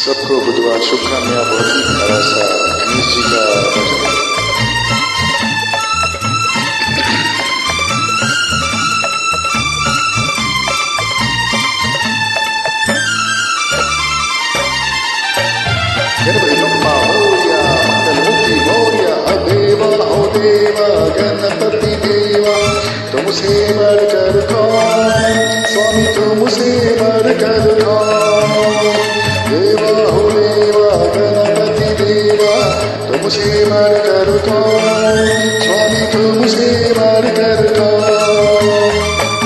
सबको बुधवार शुभकामनाएं। बहुत ही प्यारा सा गणेश जी का भजन। गणपति बप्पा मोरया, मंगलमूर्ति मोरया, देवा हो देवा गणपति देवा, तुमसे बढ़कर कौन स्वामी, तुमसे बढ़कर कौन। देवा हो देवा गणपति देवा, तुमसे बढ़कर कौन स्वामी, तुमसे बढ़कर कौन।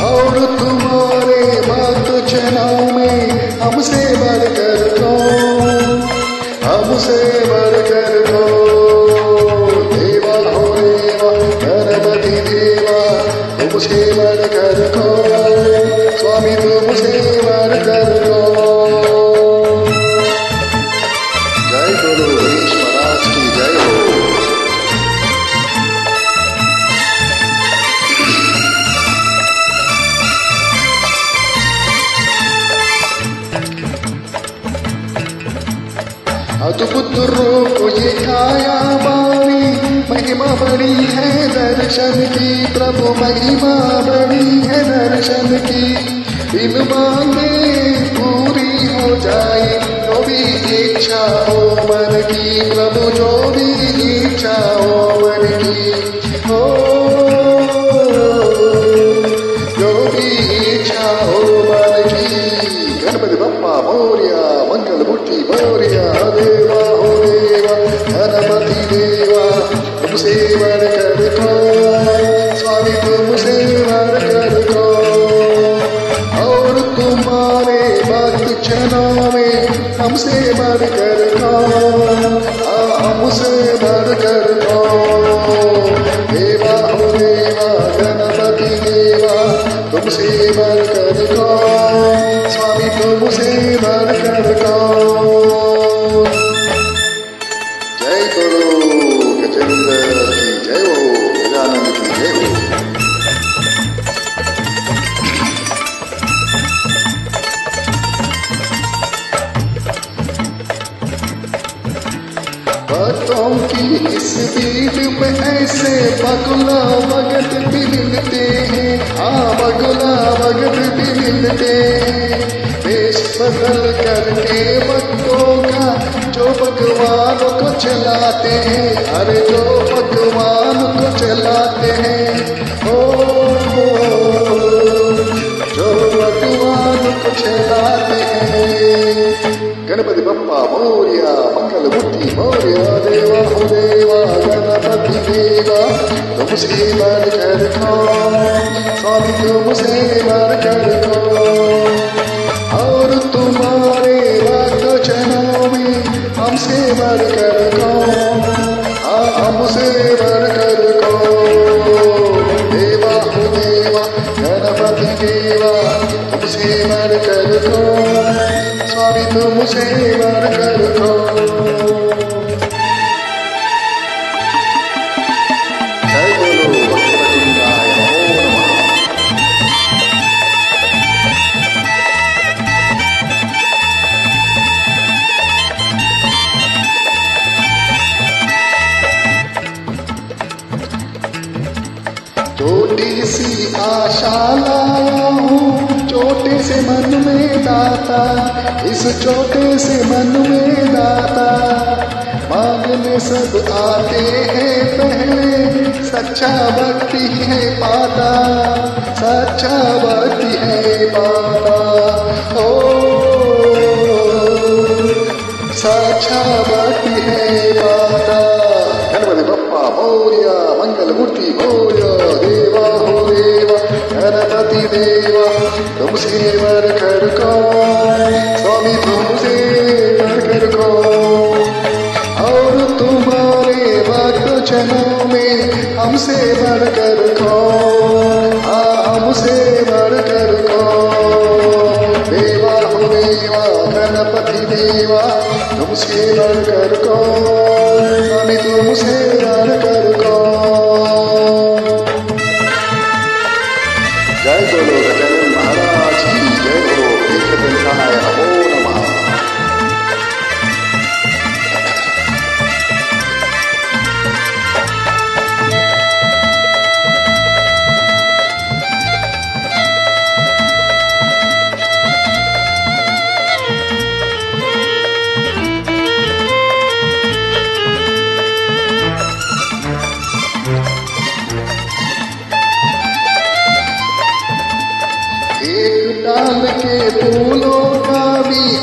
और तुम्हारे भक्त चनाव में हमसे बढ़कर कौन, हमसे बढ़कर कौन। देवा हो देवा गणपति देवा, तुमसे बढ़कर कौन स्वामी, तुमसे बढ़कर कौन। जय बोलो गणेश महाराज की जय हो। अद्भुत रूप ये काया बारी, महिमा बड़ी है दर्शन की, प्रभु महिमा बड़ी है दर्शन की। बिन मांगे पूरी हो जाए जो भी इच्छा हो मन की, प्रभु जो भी इच्छा हो मन की, हो जो भी इच्छा हो मन की। गणपति बप्पा मोरया, मंगलमूर्ति मोरया, देवा हो देवा गणपति देवा, तुमसे बढ़कर कौन स्वामी, तुमसे बढ़कर कौन। और तुम्हारे भक्त जनों में हमसे बढ़कर कौन, हमसे बढ़कर कौन। देवा हो देवा गणपति देवा, तुमसे बढ़कर कौन स्वामी, तुमसे बढ़कर कौन। जय गुरु गजेंद्र की जय हो, गजानंद की जय हो। भक्तों की इस भीड़ में ऐसे बगुला भगत भी मिलते हैं, हाँ बगुला भगत भी मिलते हैं। देश बदल करके भक्तों का जो भगवान को चलाते हैं, अरे जो भगवान को चलाते हैं, ओ जो भगवान को चलाते हैं। गणपति बप्पा मोरया, मंगलमूर्ति मोरया, देवा हो देवा गणपति देवा, तुमसे बढ़कर कौन स्वामी, तुमसे बढ़कर कौन। और तुम्हारे भक्त जनों में हमसे बढ़कर कौन, हमसे बढ़कर कौन। देवा हो देवा गणपति देवा, तुमसे बढ़कर कौन स्वामी, तुमसे बढ़कर कौन। जय बोलो वक्रतुंडाय नमो नमः। छोटी सी आशा लाया हूँ छोटे से मन में दाता, इस छोटे से मन में दाता। मांगने सब आते हैं पहले, सच्चा भक्ति है पाता, सच्चा भक्ति है पाता। ओ सच्चा भक्ति है पाता। गणपति बप्पा मोरया, मंगलमूर्ति मोरया, देवा हो देवा गणपति देवा, तुमसे बढ़कर कौन स्वामी, तुमसे बढ़कर कौन। और तुम्हारे भक्त जनों में हमसे बढ़कर कौन, हमसे बढ़कर कौन। देवा हो देवा गणपति देवा, तुमसे बढ़कर कौन स्वामी, तुमसे बढ़कर कौन। जय बोलो गजानन महाराज की जय हो। एक नमो नमः।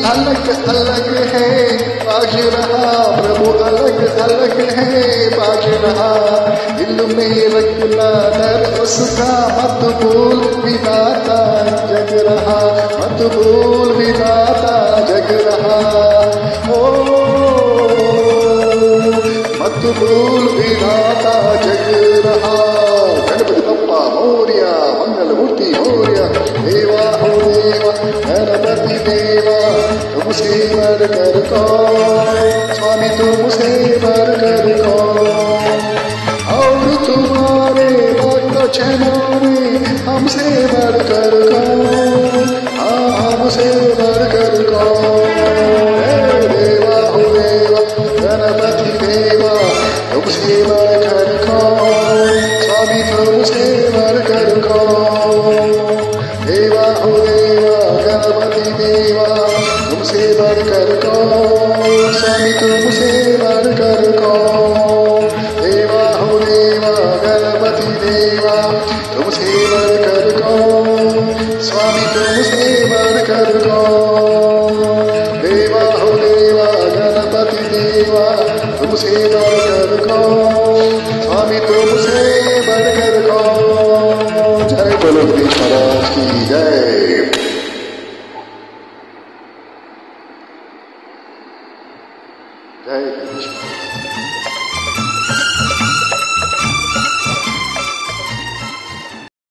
अलग अलग है बाज रहा, प्रभु अलग अलग है बाज रहा। दिल में रखना डर उसका, मत भूल विधाता जग रहा, मत भूल विधाता जग रहा। ओ मत भूल विधाता जग रहा। गणपति बप्पा मोरया, मंगल मूर्ति मोरया। देवा हो देवा गणपति देवा, तुमसे वर कर कौन स्वामी, तुमसे वर कर कौन। और तुम्हारे वचनों में हमसे वर कर कौन, हाँ हमसे वर कर कौन। देवा हो देवा गणपति देवा, तुमसे वर कर कौन स्वामी, तुमसे वर कर कौन। देवा हो देवा गणपति देवा, तुमसे वर कर कौन स्वामी, तुमसे वर कर कौन। देवा हो देवा गणपति देवा, तुमसे वर कर कौन स्वामी, तुमसे वर कर कौन। देवा हो देवा गणपति देवा, तुमसे वर कर कौन स्वामी, तुमसे वर कर कौन। जय बोलो गणेश महाराज की जय। जय गणेश महाराज।